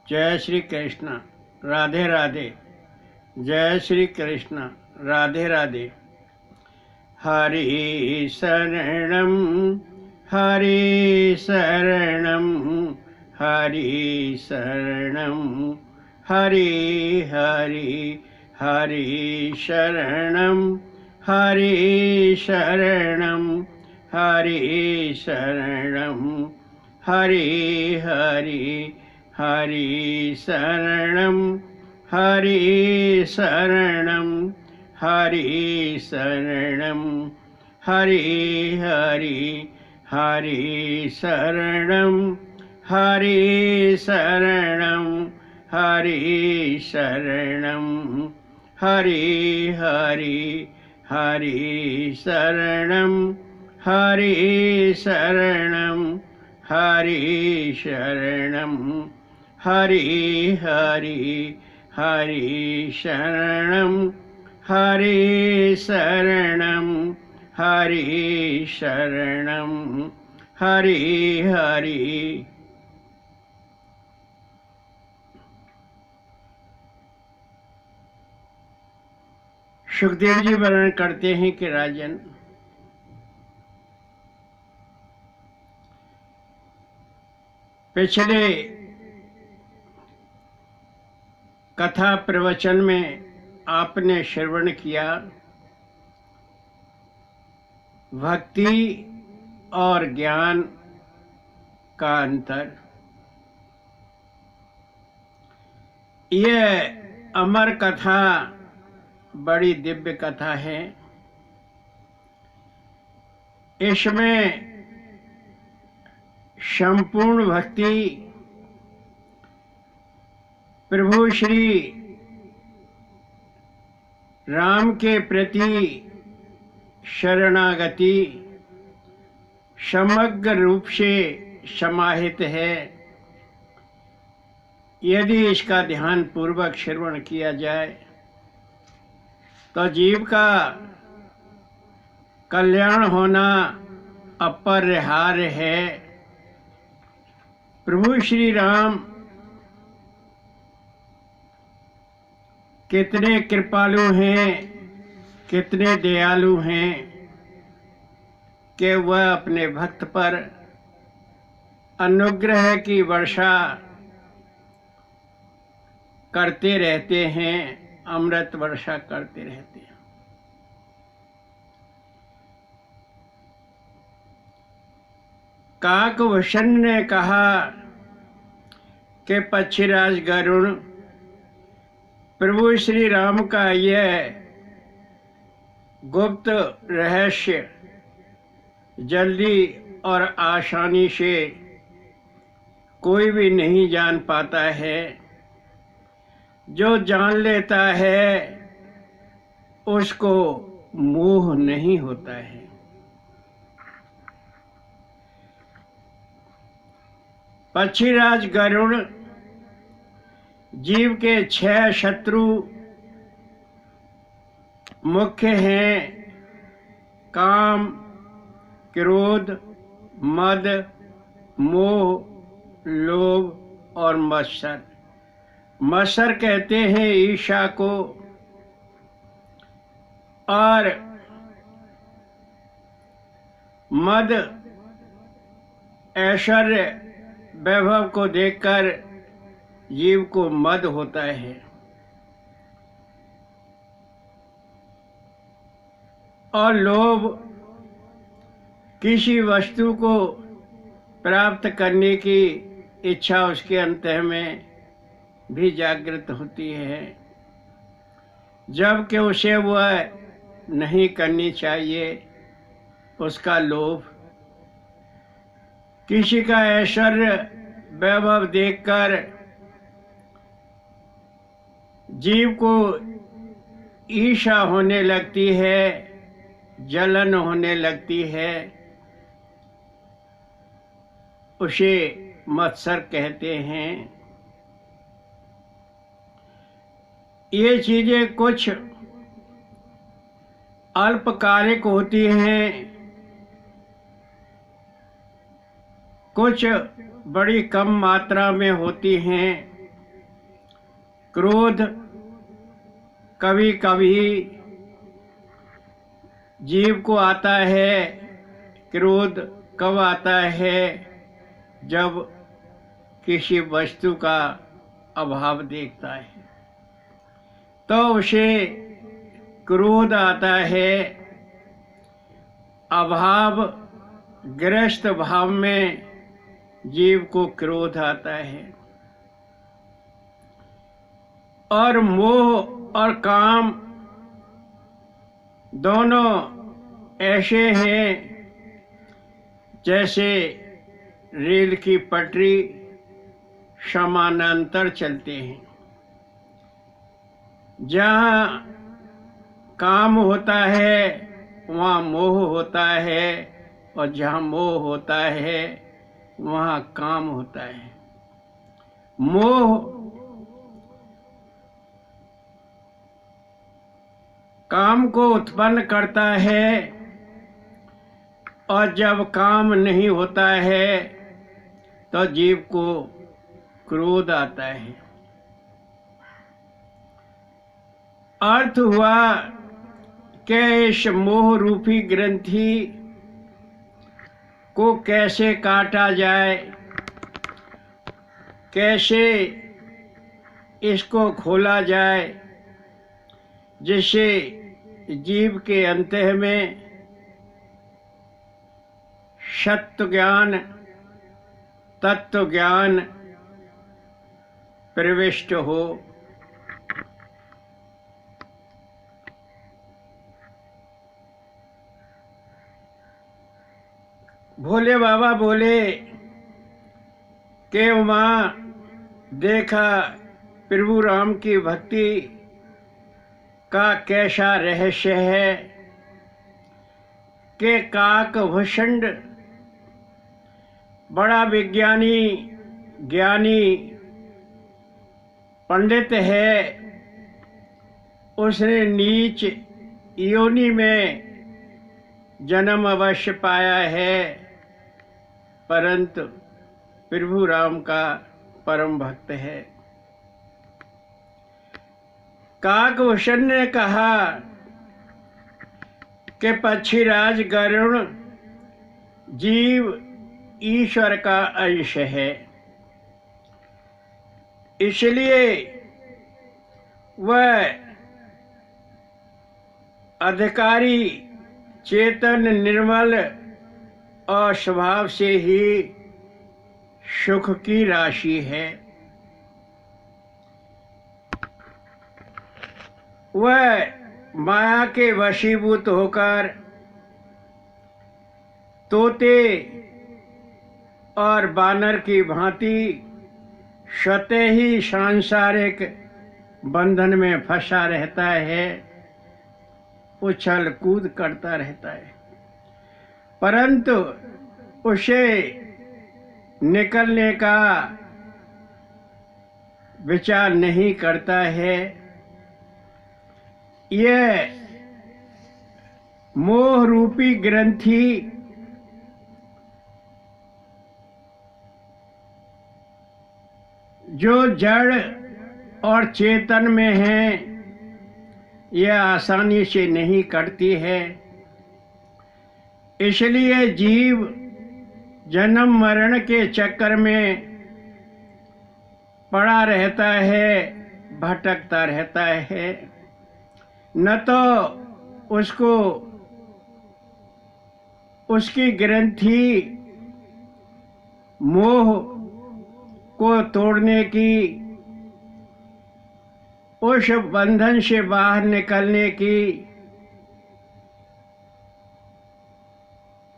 जय श्री कृष्ण। राधे राधे। जय श्री कृष्ण। राधे राधे। हरि शरणं हरि शरणं हरि शरणं हरि हरि हरि शरणं हरि शरणं हरि शरणं हरि हरि हरि शरणं हरि शरणं हरि शरणं हरि हरि हरि शरणं हरि शरणं हरि शरणं हरि हरि हरि शरणं हरि शरणं हरि शरणं हरि हरि हरि शरणं हरि शरणं हरि शरणं हरि हरि। सुखदेव जी वर्णन करते हैं कि राजन, पिछले कथा प्रवचन में आपने श्रवण किया भक्ति और ज्ञान का अंतर। यह अमर कथा बड़ी दिव्य कथा है। इसमें संपूर्ण भक्ति प्रभु श्री राम के प्रति शरणागति समग्र रूप से समाहित है। यदि इसका ध्यान पूर्वक श्रवण किया जाए तो जीव का कल्याण होना अपरिहार्य है। प्रभु श्री राम कितने कृपालु हैं, कितने दयालु हैं कि वह अपने भक्त पर अनुग्रह की वर्षा करते रहते हैं, अमृत वर्षा करते रहते हैं। काकभूषण ने कहा कि पक्षीराज गरुड़, प्रभु श्री राम का यह गुप्त रहस्य जल्दी और आसानी से कोई भी नहीं जान पाता है। जो जान लेता है उसको मोह नहीं होता है। पक्षीराज गरुड़ जीव के 6 शत्रु मुख्य हैं: काम, क्रोध, मद, मोह, लोभ और मत्सर। मत्सर कहते हैं ईर्ष्या को, और मद ऐश्वर्य वैभव को देखकर जीव को मद होता है। और लोभ किसी वस्तु को प्राप्त करने की इच्छा उसके अंतः में भी जागृत होती है, जबकि उसे वह नहीं करनी चाहिए। उसका लोभ किसी का ऐश्वर्य वैभव देखकर जीव को ईर्ष्या होने लगती है, जलन होने लगती है, उसे मत्सर कहते हैं। ये चीजें कुछ अल्पकालिक होती हैं, कुछ बड़ी कम मात्रा में होती हैं, क्रोध कभी कभी जीव को आता है। क्रोध कब आता है? जब किसी वस्तु का अभाव देखता है तो उसे क्रोध आता है। अभाव ग्रस्त भाव में जीव को क्रोध आता है। और मोह और काम दोनों ऐसे हैं जैसे रेल की पटरी समानांतर चलते हैं। जहाँ काम होता है वहाँ मोह होता है, और जहाँ मोह होता है वहाँ काम होता है। मोह काम को उत्पन्न करता है, और जब काम नहीं होता है तो जीव को क्रोध आता है। अर्थ हुआ कि इस मोह रूपी ग्रंथि को कैसे काटा जाए, कैसे इसको खोला जाए, जिससे जीव के अंतः में सत्य ज्ञान, तत्व ज्ञान प्रविष्ट हो। भोले बाबा बोले कि वहाँ देखा प्रभु राम की भक्ति का कैसा रहस्य है कि काकभूषण बड़ा विज्ञानी ज्ञानी पंडित है। उसने नीच योनि में जन्म अवश्य पाया है, परंतु प्रभु राम का परम भक्त है। काकभूषण ने कहा कि पक्षीराज गरुण जीव ईश्वर का अंश है, इसलिए वह अधिकारी चेतन निर्मल और स्वभाव से ही सुख की राशि है। वह माया के वशीभूत होकर तोते और बानर की भांति स्वतः ही सांसारिक बंधन में फंसा रहता है, उछल कूद करता रहता है, परंतु उसे निकलने का विचार नहीं करता है। यह मोह रूपी ग्रंथि जो जड़ और चेतन में है, यह आसानी से नहीं कटती है। इसलिए जीव जन्म मरण के चक्कर में पड़ा रहता है, भटकता रहता है। न तो उसको उसकी ग्रंथि मोह को तोड़ने की, उस बंधन से बाहर निकलने की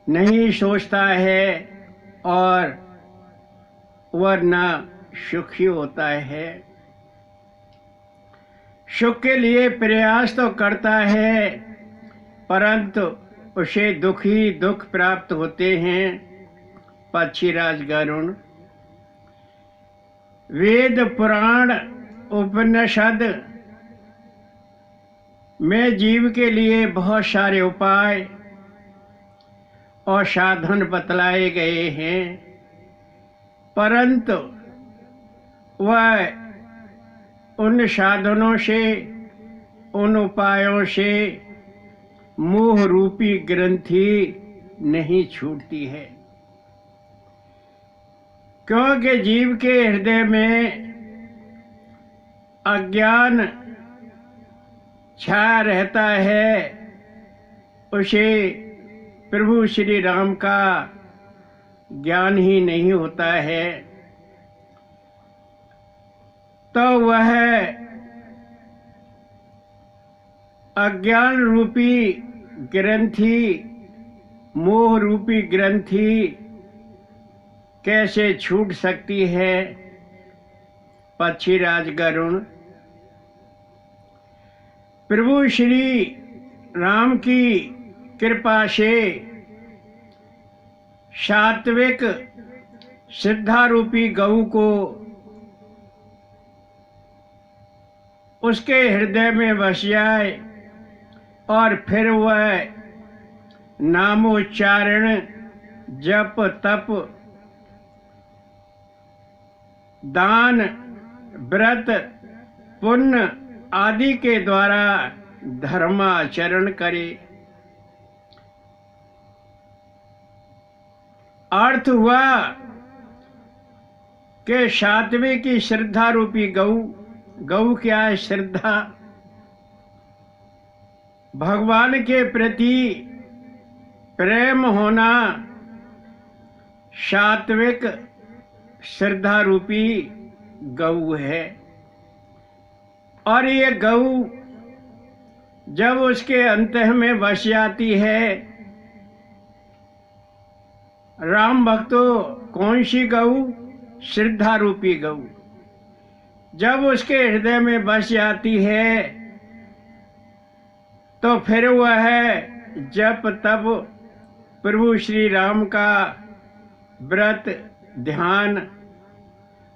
नहीं सोचता है, और वरना सुखी होता है। सुख के लिए प्रयास तो करता है, परंतु उसे दुख ही दुख प्राप्त होते हैं। पक्षीराज गरुण वेद पुराण उपनिषद में जीव के लिए बहुत सारे उपाय और साधन बतलाए गए हैं, परंतु वह उन साधनों से, उन उपायों से मोह रूपी ग्रंथि नहीं छूटती है, क्योंकि जीव के हृदय में अज्ञान छाया रहता है। उसे प्रभु श्री राम का ज्ञान ही नहीं होता है, तो वह अज्ञान रूपी ग्रंथि, मोह रूपी ग्रंथि कैसे छूट सकती है। पक्षीराज गरुण प्रभु श्री राम की कृपा से सात्विक श्रद्धा रूपी गऊ को उसके हृदय में बस जाए और फिर वह नामोच्चारण, जप, तप, दान, व्रत, पुण्य आदि के द्वारा धर्माचरण करे। अर्थ हुआ कि सात्विक की श्रद्धा रूपी गऊ, गऊ क्या है? श्रद्धा, भगवान के प्रति प्रेम होना सात्विक श्रद्धा रूपी गऊ है। और ये गऊ जब उसके अंतः में बस जाती है, राम भक्तों, कौन सी गऊ? श्रद्धा रूपी गऊ जब उसके हृदय में बस जाती है, तो फिर वह जप, तप, प्रभु श्री राम का व्रत, ध्यान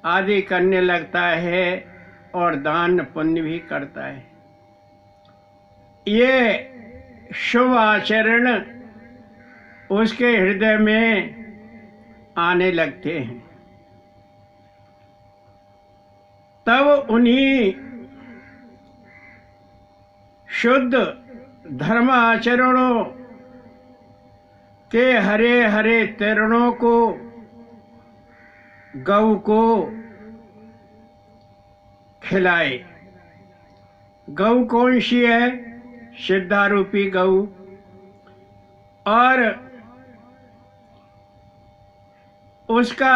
आदि करने लगता है और दान पुण्य भी करता है। ये शुभ आचरण उसके हृदय में आने लगते हैं। तब उन्हीं शुद्ध धर्म आचरणों के हरे हरे तरणों को, गऊ को खिलाए। गऊ कौन सी है? श्रद्धा रूपी गऊ। और उसका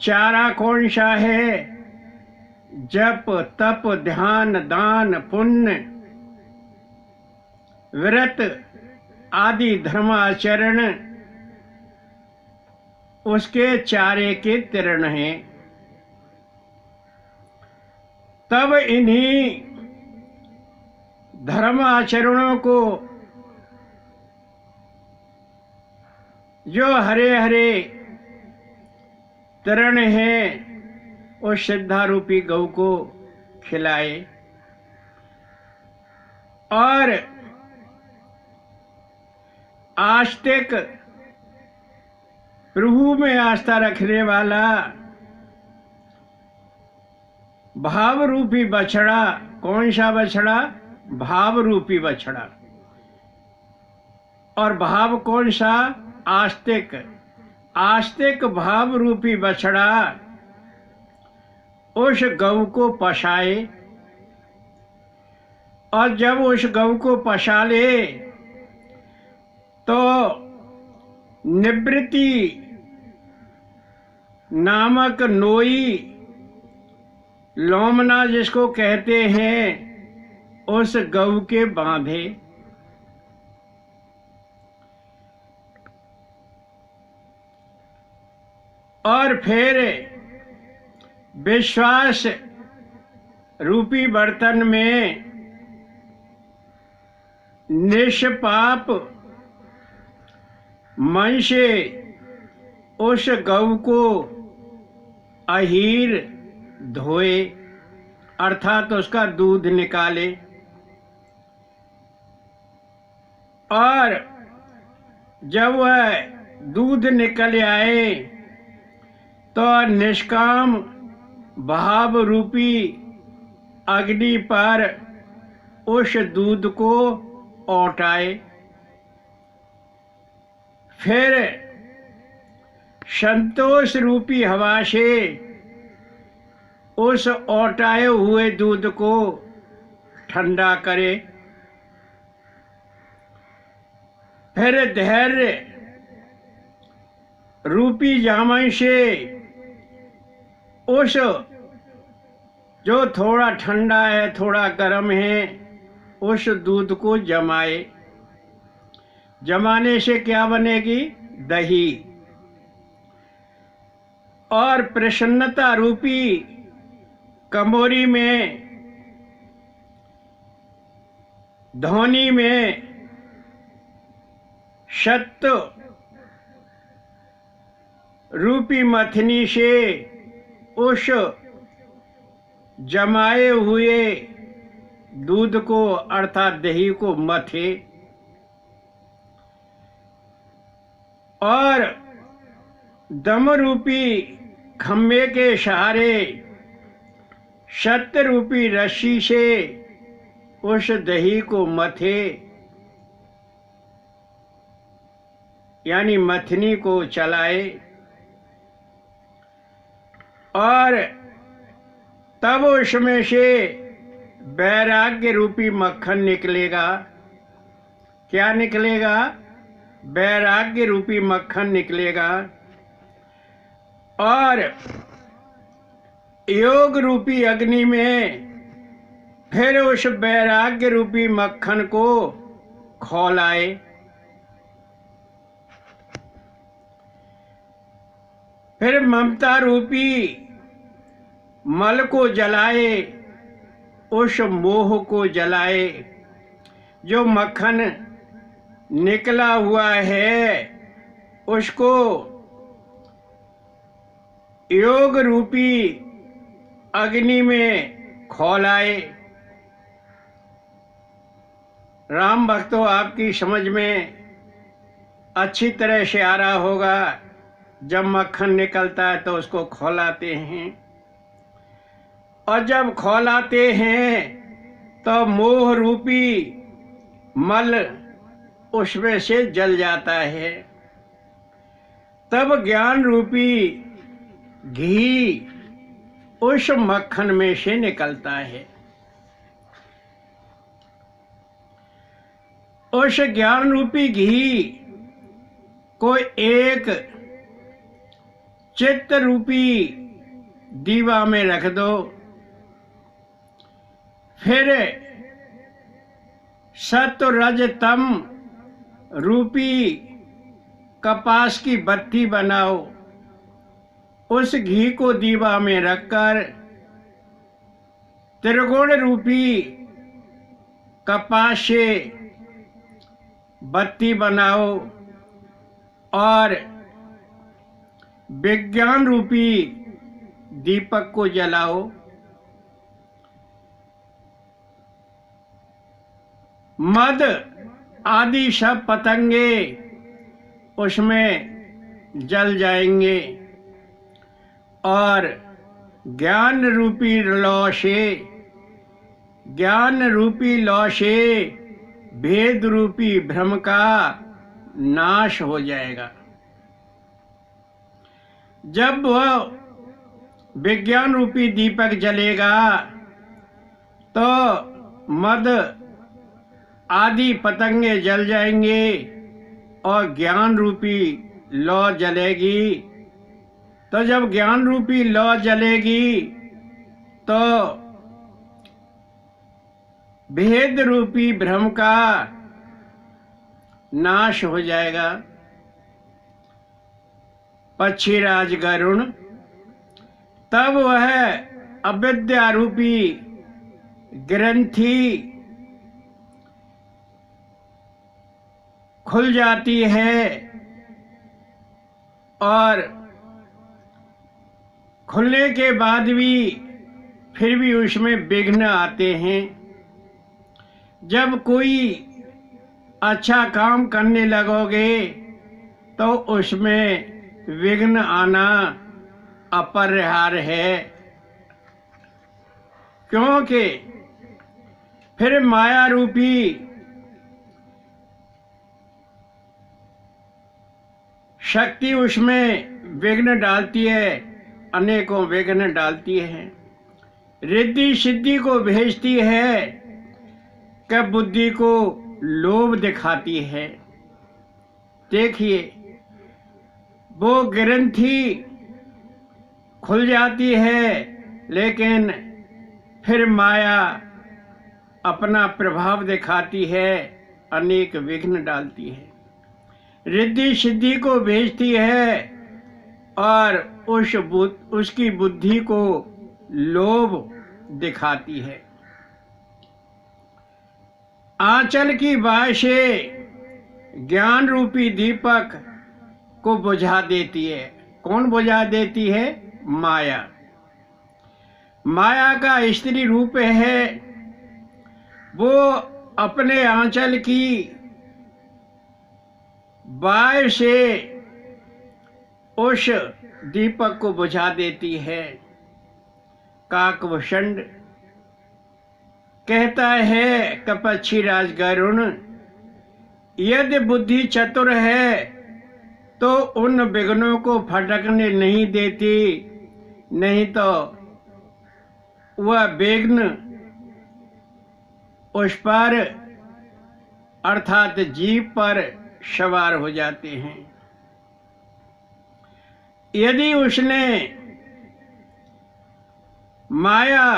चारा कौन सा है? जप, तप, ध्यान, दान, पुण्य, व्रत आदि धर्माचरण उसके चारे के तृण हैं। तब इन्हीं धर्म आचरणों को जो हरे हरे तृण हैं, उस श्रद्धा रूपी गऊ को खिलाए। और आस्तिक, प्रभु में आस्था रखने वाला भाव रूपी बछड़ा, कौन सा बछड़ा? भाव रूपी बछड़ा। और भाव कौन सा? आस्तिक। आस्तिक भाव रूपी बछड़ा उस गऊ को पशाए, और जब उस गऊ को पशा ले तो निवृत्ति नामक नोई, लोमना जिसको कहते हैं, उस गऊ के बांधे। और फिर विश्वास रूपी बर्तन में निष्पाप मन से उस गऊ को अहीर धोए, अर्थात उसका दूध निकाले। और जब वह दूध निकल आए तो निष्काम भाव रूपी अग्नि पर उस दूध को औटाए, फिर संतोष रूपी हवा से उस औटाए हुए दूध को ठंडा करे, फिर धैर्य रूपी जामन से उस जो थोड़ा ठंडा है थोड़ा गर्म है उस दूध को जमाए। जमाने से क्या बनेगी? दही। और प्रसन्नता रूपी कमोरी में, धोनी में सत्व रूपी मथनी से उस जमाए हुए दूध को अर्थात दही को मथे, और दम रूपी खम्भे के सहारे सत्य रूपी रस्सी से उस दही को मथे, यानी मथनी को चलाए, और तब उसमें से वैराग्य रूपी मक्खन निकलेगा। क्या निकलेगा? वैराग्य रूपी मक्खन निकलेगा। और योग रूपी अग्नि में फिर उस वैराग्य रूपी मक्खन को खौलाए, फिर ममता रूपी मल को जलाए, उस मोह को जलाए। जो मक्खन निकला हुआ है उसको योग रूपी अग्नि में खौलाए। राम भक्तों, आपकी समझ में अच्छी तरह से आ रहा होगा। जब मक्खन निकलता है तो उसको खौलाते हैं, और जब खौलाते हैं तो मोह रूपी मल उसमें से जल जाता है। तब ज्ञान रूपी घी उस मक्खन में से निकलता है। उस ज्ञान रूपी घी को एक चित्त रूपी दीवा में रख दो, फिर सत्व रज तम रूपी कपास की बत्ती बनाओ। उस घी को दीवा में रखकर त्रिगुण रूपी कपास से बत्ती बनाओ, और विज्ञान रूपी दीपक को जलाओ। मद आदि सब पतंगे उसमें जल जाएंगे, और ज्ञान रूपी लौ से भेद रूपी भ्रम का नाश हो जाएगा। जब वह विज्ञान रूपी दीपक जलेगा तो मद आदि पतंगे जल जाएंगे और ज्ञान रूपी लौ जलेगी। तो जब ज्ञान रूपी लौ जलेगी तो भेद रूपी भ्रम का नाश हो जाएगा। पक्षीराज गरुण तब वह अविद्या रूपी ग्रंथि खुल जाती है, और खुलने के बाद भी फिर भी उसमें विघ्न आते हैं। जब कोई अच्छा काम करने लगोगे तो उसमें विघ्न आना अपरिहार्य है। क्योंकि फिर माया रूपी शक्ति उसमें विघ्न डालती है, अनेकों विघ्न डालती है, रिद्धि सिद्धि को भेजती है, कि बुद्धि को लोभ दिखाती है। देखिए, वो ग्रंथि खुल जाती है, लेकिन फिर माया अपना प्रभाव दिखाती है, अनेक विघ्न डालती है, रिद्धि सिद्धि को भेजती है और उसकी बुद्धि को लोभ दिखाती है। आंचल की बाह से ज्ञान रूपी दीपक को बुझा देती है। कौन बुझा देती है? माया। माया का स्त्री रूप है, वो अपने आंचल की बाह से उस दीपक को बुझा देती है। काकभूषण कहता है कपच्छी राज गरुण, यदि बुद्धि चतुर है तो उन विघ्नों को फटकने नहीं देती, नहीं तो वह विघ्न उस पर अर्थात जीव पर सवार हो जाते हैं। यदि उसने माया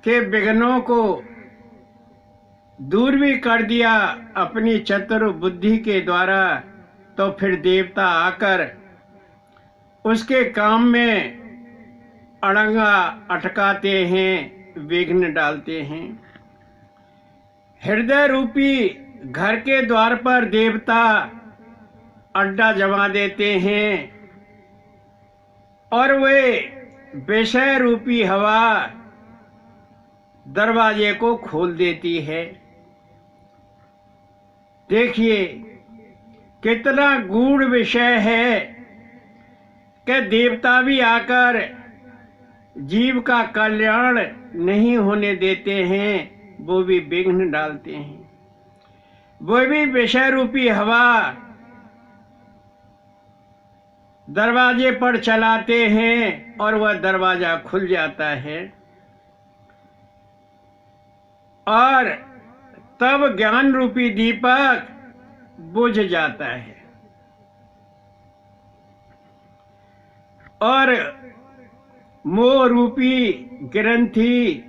के विघ्नों को दूर भी कर दिया अपनी चतुर बुद्धि के द्वारा, तो फिर देवता आकर उसके काम में अड़ंगा अटकाते हैं, विघ्न डालते हैं। हृदय रूपी घर के द्वार पर देवता अड्डा जमा देते हैं और वे विषय रूपी हवा दरवाजे को खोल देती है। देखिए कितना गूढ़ विषय है कि देवता भी आकर जीव का कल्याण नहीं होने देते हैं, वो भी विघ्न डालते हैं। वो भी विषय रूपी हवा दरवाजे पर चलाते हैं और वह दरवाजा खुल जाता है और तब ज्ञान रूपी दीपक बुझ जाता है और मोह रूपी ग्रंथि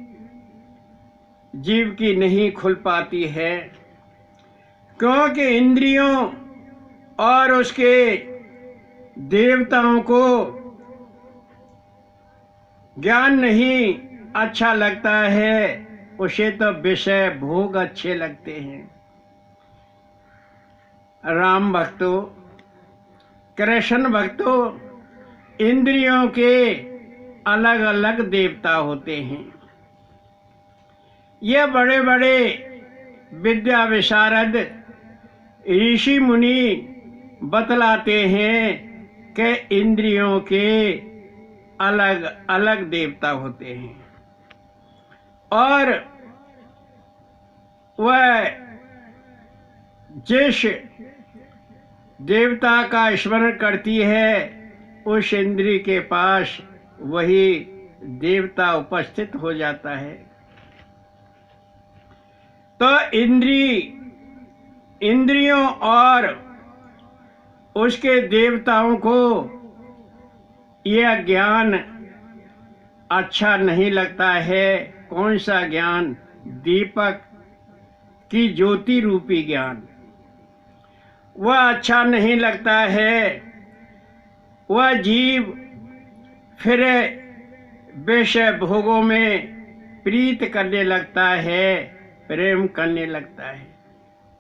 जीव की नहीं खुल पाती है, क्योंकि इंद्रियों और उसके देवताओं को ज्ञान नहीं अच्छा लगता है, उसे तो विषय भोग अच्छे लगते हैं। राम भक्तों, कृष्ण भक्तों, इंद्रियों के अलग अलग देवता होते हैं। ये बड़े बड़े विद्या विशारद ऋषि मुनि बतलाते हैं कि इंद्रियों के अलग अलग देवता होते हैं और वह जिस देवता का स्मरण करती है उस इंद्रिय के पास वही देवता उपस्थित हो जाता है। तो इंद्रियों और उसके देवताओं को यह ज्ञान अच्छा नहीं लगता है। कौन सा ज्ञान? दीपक की ज्योति रूपी ज्ञान, वह अच्छा नहीं लगता है। वह जीव फिर विषय भोगों में प्रीत करने लगता है, प्रेम करने लगता है।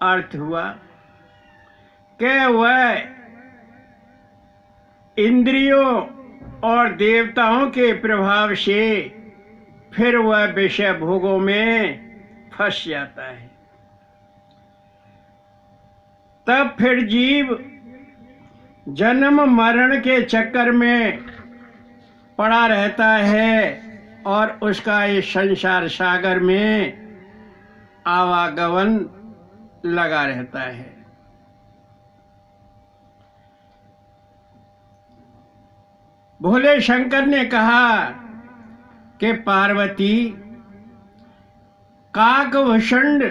अर्थ हुआ कि वह इंद्रियों और देवताओं के प्रभाव से फिर वह विषय भोगों में फंस जाता है। तब फिर जीव जन्म मरण के चक्कर में पड़ा रहता है और उसका इस संसार सागर में आवागमन लगा रहता है। भोले शंकर ने कहा कि पार्वती, काकभूषण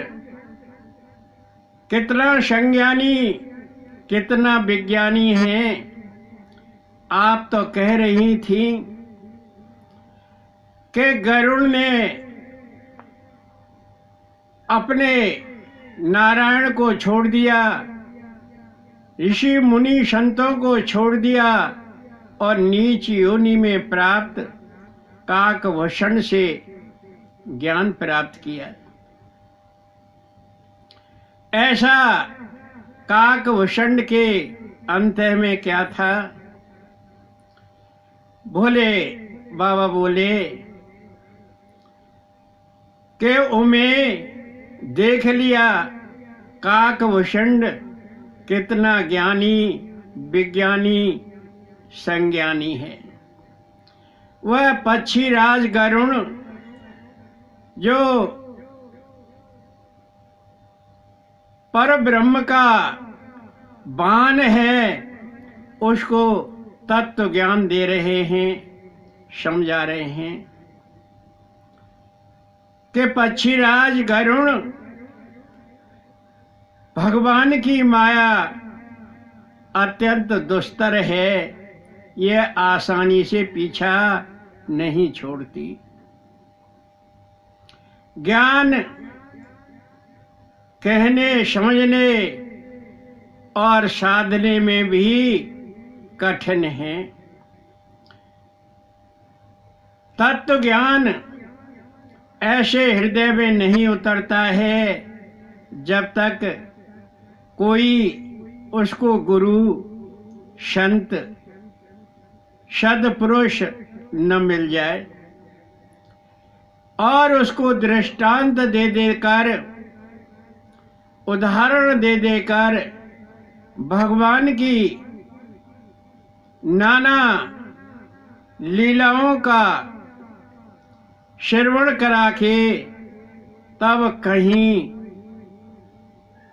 कितना संज्ञानी, कितना विज्ञानी है। आप तो कह रही थी कि गरुड़ ने अपने नारायण को छोड़ दिया, ऋषि मुनि संतों को छोड़ दिया और नीच योनि में प्राप्त काकभूषण से ज्ञान प्राप्त किया। ऐसा काकभूषण के अंत में क्या था? भोले बाबा बोले कि उमें देख लिया काकभूषण कितना ज्ञानी, विज्ञानी, संज्ञानी है। वह पक्षीराज गरुड़ जो परब्रह्म का बाण है, उसको तत्व ज्ञान दे रहे हैं, समझा रहे हैं कि पक्षीराज गरुड़ भगवान की माया अत्यंत दुस्तर है, यह आसानी से पीछा नहीं छोड़ती। ज्ञान कहने, समझने और साधने में भी कठिन है। तत्व ज्ञान ऐसे हृदय में नहीं उतरता है जब तक कोई उसको गुरु, संत, सद्पुरुष न मिल जाए और उसको दृष्टांत दे देकर, उदाहरण दे देकर भगवान की नाना लीलाओं का श्रवण करा के तब कहीं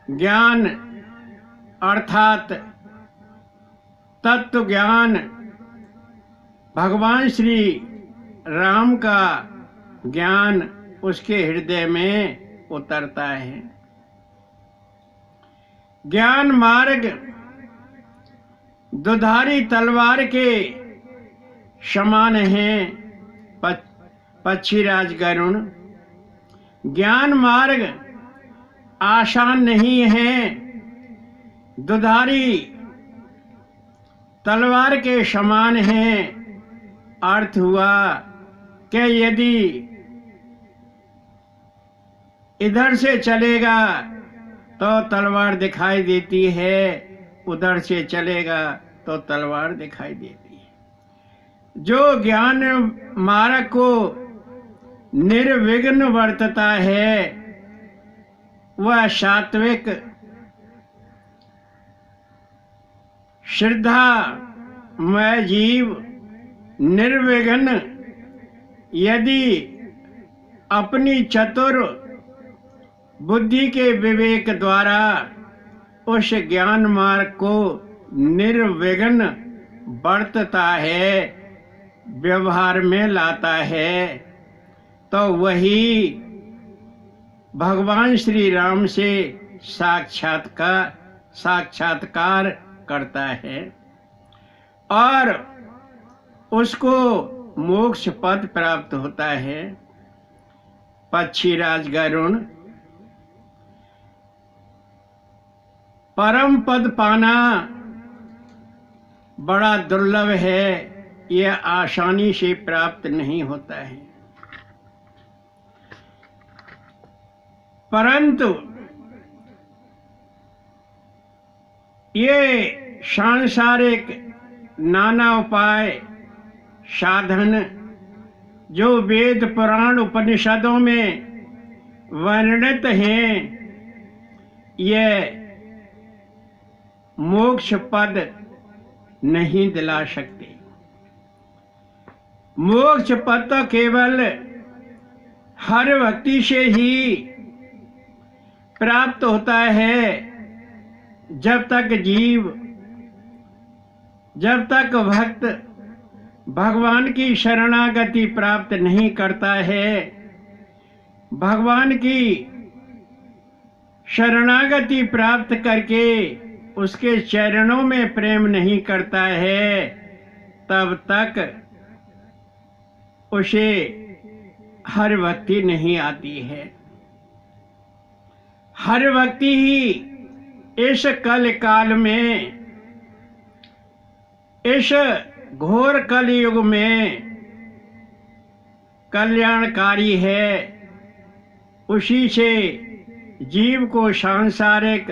ज्ञान अर्थात तत्व ज्ञान, भगवान श्री राम का ज्ञान उसके हृदय में उतरता है। ज्ञान मार्ग दुधारी तलवार के समान है। पक्षीराज गरुड़, ज्ञान मार्ग आसान नहीं है। दुधारी तलवार के समान है। अर्थ हुआ कि यदि इधर से चलेगा तो तलवार दिखाई देती है, उधर से चलेगा तो तलवार दिखाई देती है। जो ज्ञान मार्ग को निर्विघ्न वर्तता है वह सात्विक, श्रद्धामय जीव निर्विघ्न यदि अपनी चतुर बुद्धि के विवेक द्वारा उस ज्ञान मार्ग को निर्विघ्न बरतता है, व्यवहार में लाता है, तो वही भगवान श्री राम से साक्षात्कार करता है और उसको मोक्ष पद प्राप्त होता है। पक्षीराज गरुड़, परम पद पाना बड़ा दुर्लभ है, यह आसानी से प्राप्त नहीं होता है। परंतु ये सांसारिक नाना उपाय साधन जो वेद पुराण उपनिषदों में वर्णित हैं, ये मोक्ष पद नहीं दिला सकते। मोक्ष पद तो केवल हर व्यक्ति से ही प्राप्त होता है। जब तक भक्त भगवान की शरणागति प्राप्त नहीं करता है, भगवान की शरणागति प्राप्त करके उसके चरणों में प्रेम नहीं करता है, तब तक उसे हर भक्ति नहीं आती है। हर व्यक्ति ही इस कल काल में, इस घोर कलयुग में कल्याणकारी है। उसी से जीव को सांसारिक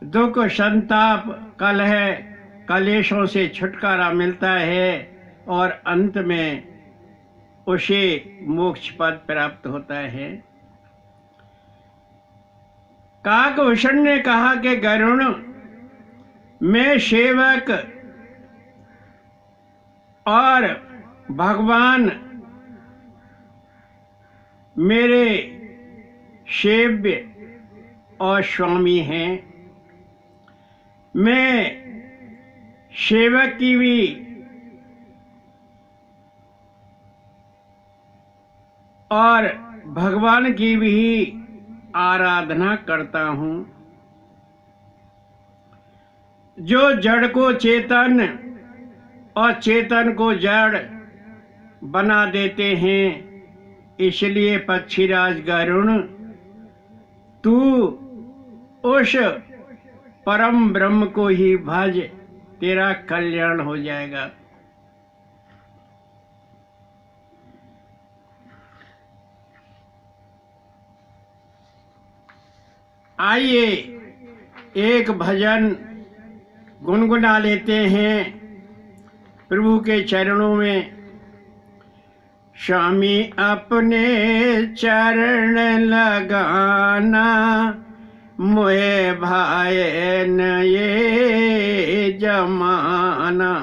दुख, संताप, कलह, कलेशों से छुटकारा मिलता है और अंत में उसे मोक्ष पद प्राप्त होता है। काकभूषण ने कहा कि गरुण, मैं सेवक और भगवान मेरे सेव्य और स्वामी हैं। मैं सेवक की भी और भगवान की भी आराधना करता हूँ। जो जड़ को चेतन और चेतन को जड़ बना देते हैं, इसलिए पक्षीराज गरुण, तू उस परम ब्रह्म को ही भज, तेरा कल्याण हो जाएगा। आइए एक भजन गुनगुना लेते हैं प्रभु के चरणों में। स्वामी अपने चरण लगाना, मोहे भाए न ये जमाना।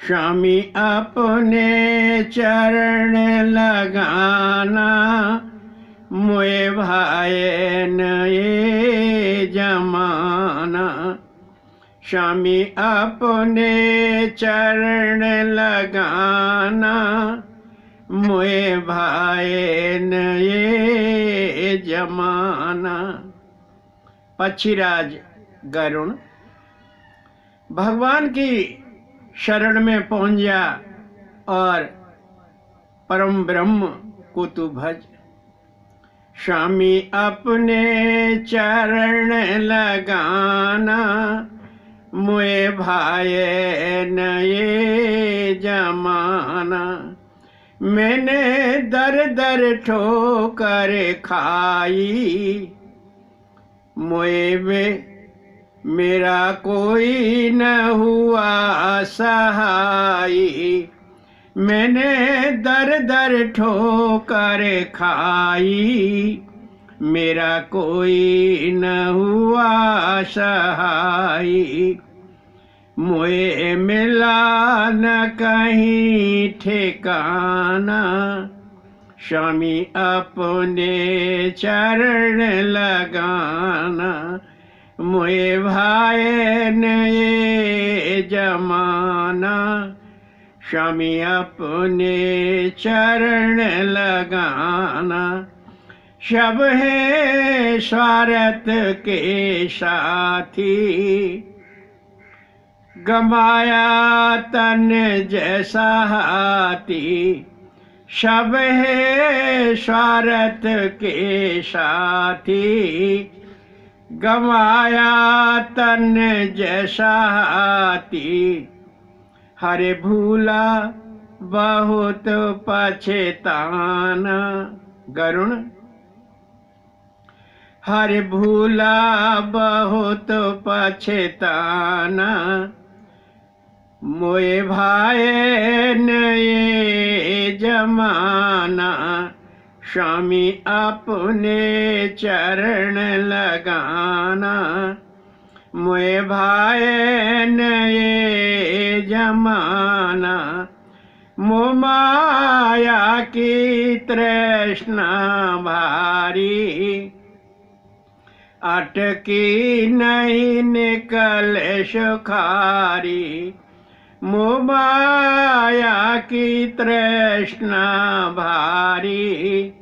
स्वामी अपने चरण लगाना, मोहे भाए न ये जमाना। स्वामी अपने चरण लगाना, मोहे भाए न ये जमाना। पक्षीराज गरुण, भगवान की शरण में पहुंच जा और परम ब्रह्म को तू भज। स्वामी अपने चरण लगाना, मोहे भाए न ये जमाना। मैंने दर दर ठोकर खाई, मोहे में मेरा कोई न हुआ सहाई। मैंने दर दर ठोकर खाई, मेरा कोई न हुआ सहाई। मोहे मिला न कहीं ठिकाना, स्वामी अपने चरण लगाना। मोहे भाए न ये जमाना, स्वामी अपने चरण लगाना। सब है स्वार्थ के साथी, गमाया तन जैसा हाथी। सब है स्वार्थ के साथी, गमाया तन जैसा हाथी। हरे भूला बहुत पछताना। गरुण, हरे भूला बहुत पछताना। मोहे भाए न ये जमाना, स्वामी अपने चरण लगाना। मोहे भाए न ये जमाना, मोह माया की तृष्णा भारी, अटकी नहीं निकल सुखारी। मोह माया की तृष्णा भारी,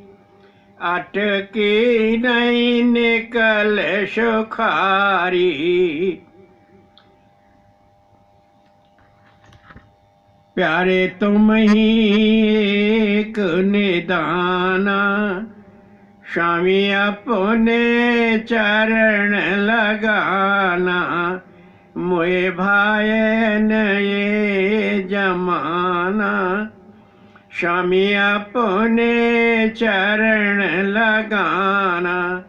अटकी नहीं निकल सुखारी। प्यारे तुम ही एक निदाना, स्वामी अपने चरण लगाना। मोए भायन ये जमाना, स्वामी अपने चरण लगाना।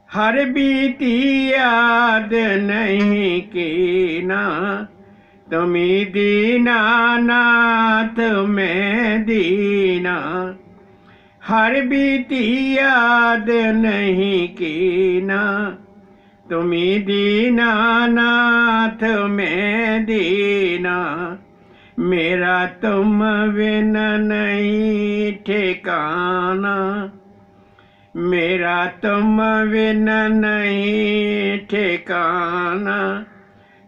हर बीती याद नहीं कीना, तुम्ही दीनानाथ मैं दीना। हर बीती याद नहीं कीना, तुम्ही दीनानाथ मैं दीना। मेरा तुम बिन नहीं ठिकाना, मेरा तुम बिन नहीं ठिकाना।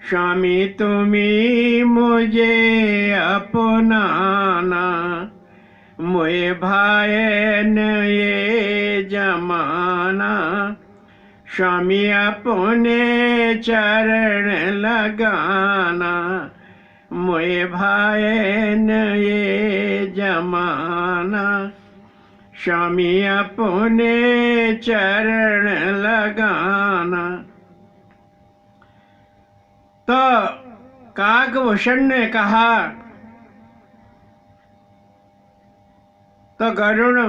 स्वामी तुम्ही मुझे अपनाना, मोए भायन ये जमाना। स्वामी अपने चरण लगाना, मोए भायन ये जमाना। स्वामी अपने चरण लगाना। तो काकभूषण ने कहा, तो गरुड़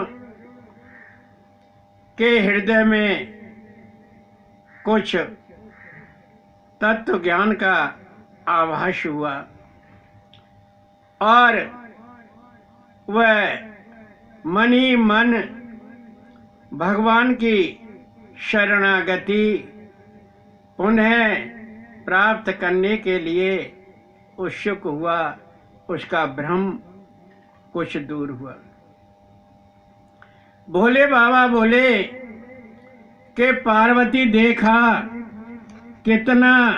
के हृदय में कुछ तत्व ज्ञान का आभास हुआ और वह मन ही मन भगवान की शरणागति पुनः प्राप्त करने के लिए उत्सुक हुआ। उसका भ्रम कुछ दूर हुआ। भोले बाबा बोले कि पार्वती देखा कितना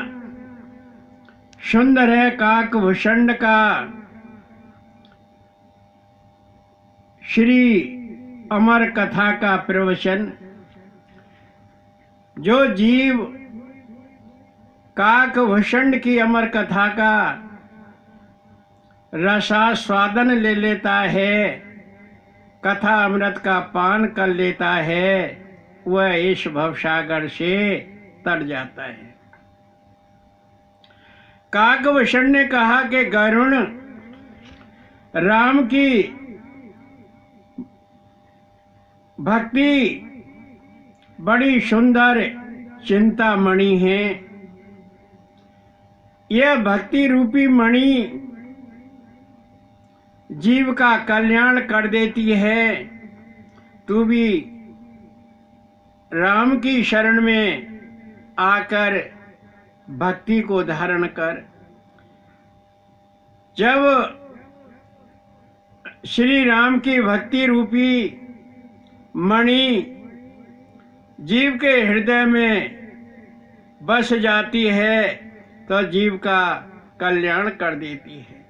सुंदर है काकभूषण का श्री अमर कथा का प्रवचन। जो जीव काकभूषण की अमर कथा का रसास्वादन ले लेता है, कथा अमृत का पान कर लेता है, वह इस भवसागर से तर जाता है। काकभूषण ने कहा कि गरुड़, राम की भक्ति बड़ी सुंदर चिंतामणि है। यह भक्ति रूपी मणि जीव का कल्याण कर देती है। तू भी राम की शरण में आकर भक्ति को धारण कर। जब श्री राम की भक्ति रूपी मणि जीव के हृदय में बस जाती है तो जीव का कल्याण कर देती है।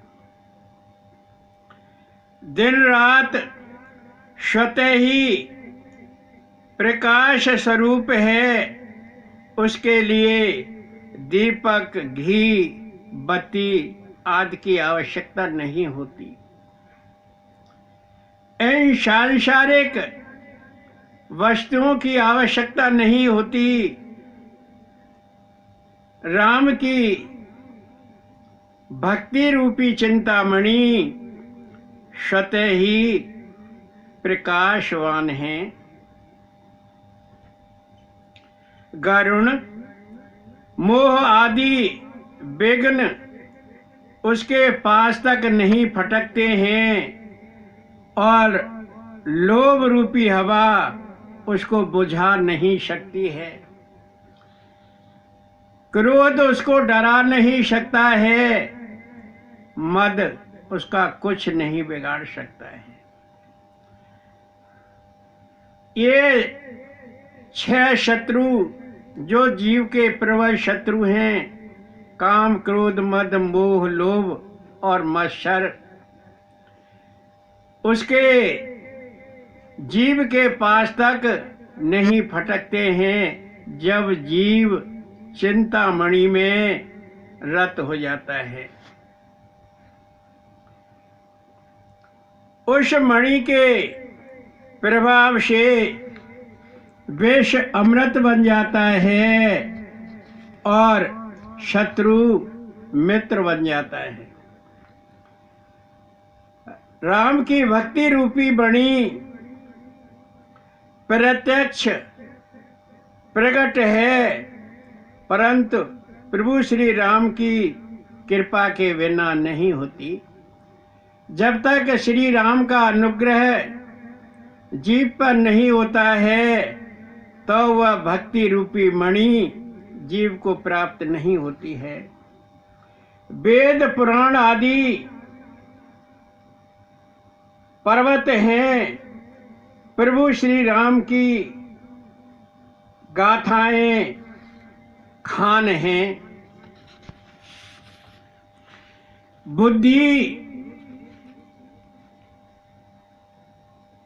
दिन रात स्वतः ही प्रकाश स्वरूप है, उसके लिए दीपक, घी, बत्ती आदि की आवश्यकता नहीं होती। इन सांसारिक वस्तुओं की आवश्यकता नहीं होती। राम की भक्ति रूपी चिंतामणि स्वतः ही प्रकाशवान है। गरुड़ मोह आदि विघ्न उसके पास तक नहीं फटकते हैं और लोभ रूपी हवा उसको बुझा नहीं सकती है। क्रोध उसको डरा नहीं सकता है। मद उसका कुछ नहीं बिगाड़ सकता है। ये 6 शत्रु जो जीव के प्रबल शत्रु हैं, काम, क्रोध, मद, मोह, लोभ और मत्सर, उसके जीव के पास तक नहीं फटकते हैं जब जीव चिंतामणि में रत हो जाता है। उस मणि के प्रभाव से विष अमृत बन जाता है और शत्रु मित्र बन जाता है। राम की भक्ति रूपी मणि प्रत्यक्ष प्रकट है, परंतु प्रभु श्री राम की कृपा के बिना नहीं होती। जब तक श्री राम का अनुग्रह जीव पर नहीं होता है तो वह भक्ति रूपी मणि जीव को प्राप्त नहीं होती है। वेद पुराण आदि पर्वत हैं, प्रभु श्री राम की गाथाएं खान हैं। बुद्धि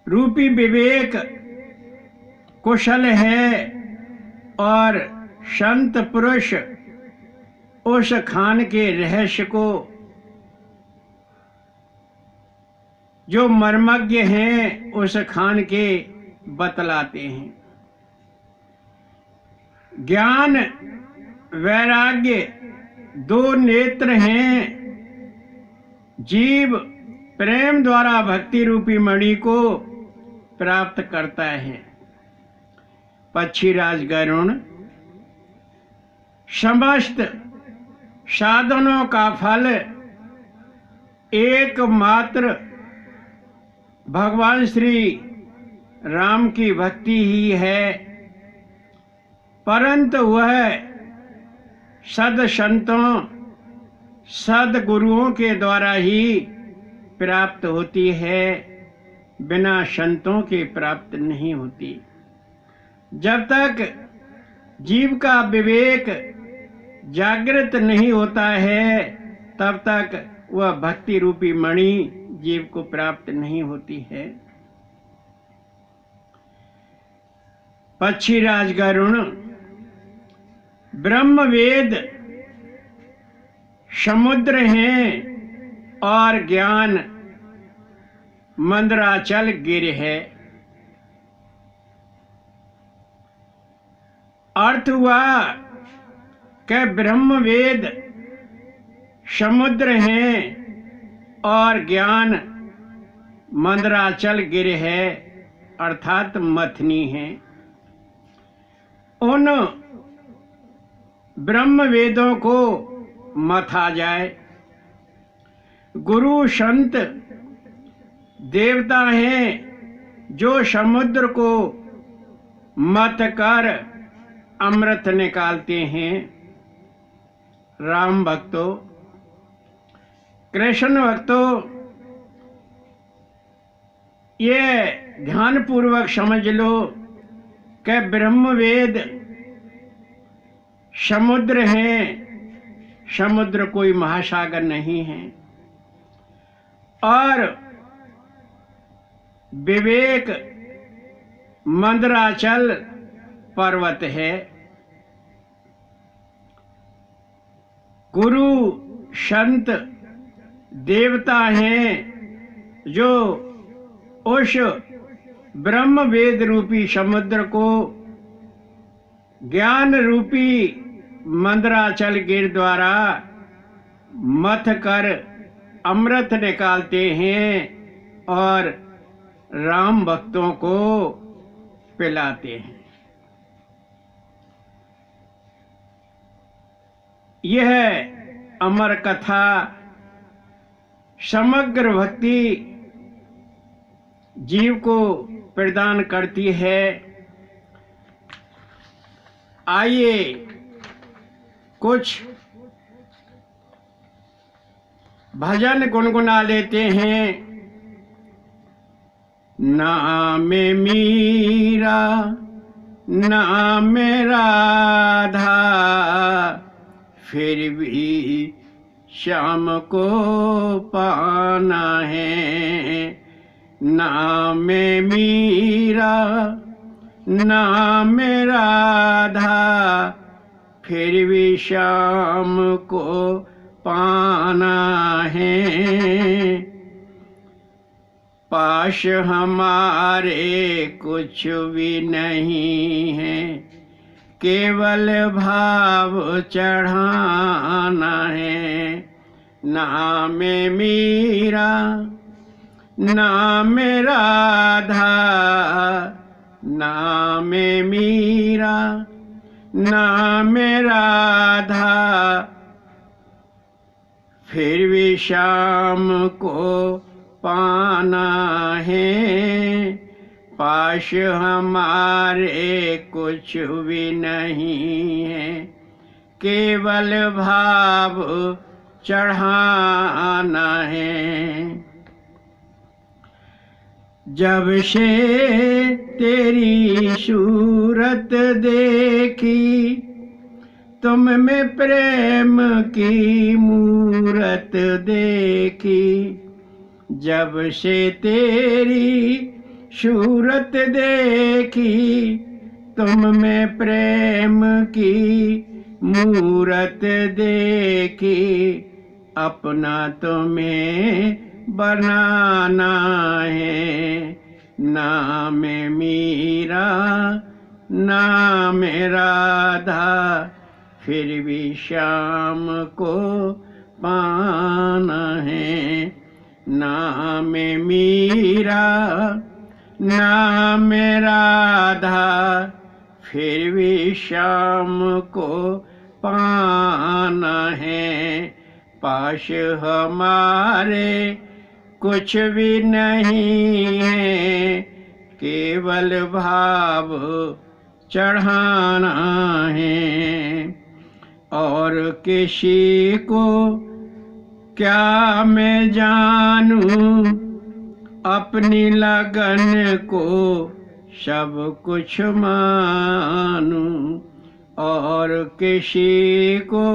रूपी विवेक कुशल है और संत पुरुष उस खान के रहस्य को जो मर्मज्ञ हैं उस खान के बतलाते हैं। ज्ञान वैराग्य 2 नेत्र हैं। जीव प्रेम द्वारा भक्ति रूपी मणि को प्राप्त करता है। पक्षीराज गरुण समस्त साधनों का फल एकमात्र भगवान श्री राम की भक्ति ही है, परंतु वह सद संतों सदगुरुओं के द्वारा ही प्राप्त होती है, बिना संतों के प्राप्त नहीं होती। जब तक जीव का विवेक जागृत नहीं होता है तब तक वह भक्ति रूपी मणि जीव को प्राप्त नहीं होती है। पक्षीराज गरुण ब्रह्म वेद समुद्र हैं और ज्ञान मंदराचल गिर है। अर्थ हुआ कि ब्रह्म वेद समुद्र हैं और ज्ञान मंदराचल गिर है, अर्थात मथनी है। उन ब्रह्म वेदों को मथा जाए। गुरु संत देवता हैं जो समुद्र को मथ कर अमृत निकालते हैं। राम भक्तों, कृष्ण भक्तों, ये ध्यान पूर्वक समझ लो कि ब्रह्म वेद समुद्र हैं, समुद्र कोई महासागर नहीं है, और विवेक मंदराचल पर्वत है। गुरु संत देवता हैं जो उस ब्रह्म वेद रूपी समुद्र को ज्ञान रूपी मंदराचल गिर द्वारा मथ कर अमृत निकालते हैं और राम भक्तों को पिलाते हैं। यह अमर कथा समग्र भक्ति जीव को प्रदान करती है। आइए कुछ भजन गुनगुना लेते हैं। नाम मीरा नाम राधा, फिर भी श्याम को पाना है। नाम मीरा नाम राधा, फिर भी श्याम को पाना है। पाश हमारे कुछ भी नहीं है, केवल भाव चढ़ाना है। नाम मीरा नाम राधा, नाम मीरा नाम राधा, फिर भी श्याम को पाना है। पाश हमारे कुछ भी नहीं है, केवल भाव चढ़ाना है। जब से तेरी सूरत देखी, तुम में प्रेम की मूरत देखी। जब से तेरी सूरत देखी, तुम में प्रेम की मूरत देखी। अपना तुम्हें बनाना है। नाम मीरा नाम राधा, फिर भी श्याम को पाना है। नाम मीरा नाम राधा, फिर भी श्याम को पाना है। पाश हमारे कुछ भी नहीं है, केवल भाव चढ़ाना है। और किसी को क्या मैं जानूं, अपनी लगन को सब कुछ मानूं। और किसी को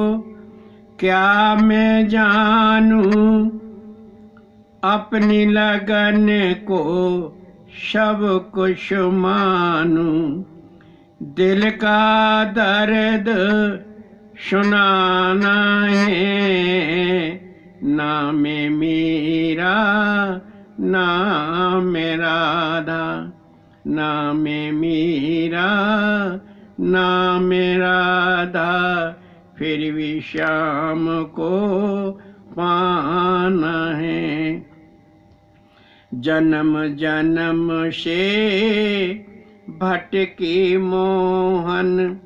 क्या मैं जानूं, अपनी लगन को सब कुछ मानूं। दिल का दर्द सुनाना है। नाम मीरा नाम राधा, नाम मीरा नाम राधा, फिर भी श्याम को पाना है। जन्म जन्म से भटकी मोहन,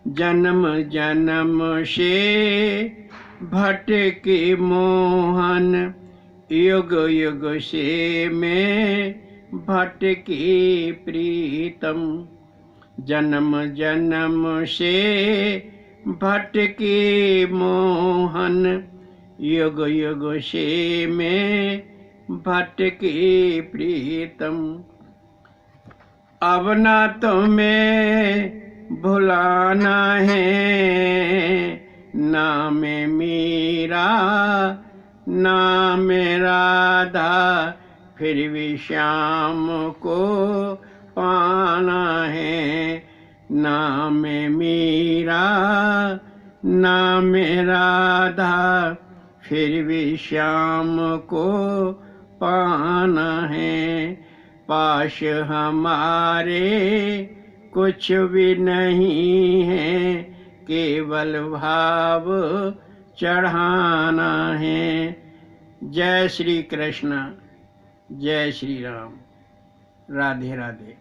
जन्म जन्म से भटकी मोहन। युग युग से मैं भटकी प्रीतम। जन्म जन्म से भटकी मोहन, युग युग से मैं भटकी प्रीतम। अब ना तुम्हें भुलाना है। नाम मीरा नाम राधा, फिर भी श्याम को पाना है। नाम मीरा नाम राधा, फिर भी श्याम को पाना है। पाश हमारे कुछ भी नहीं है, केवल भाव चढ़ाना है। जय श्री कृष्ण, जय श्री राम। राधे राधे।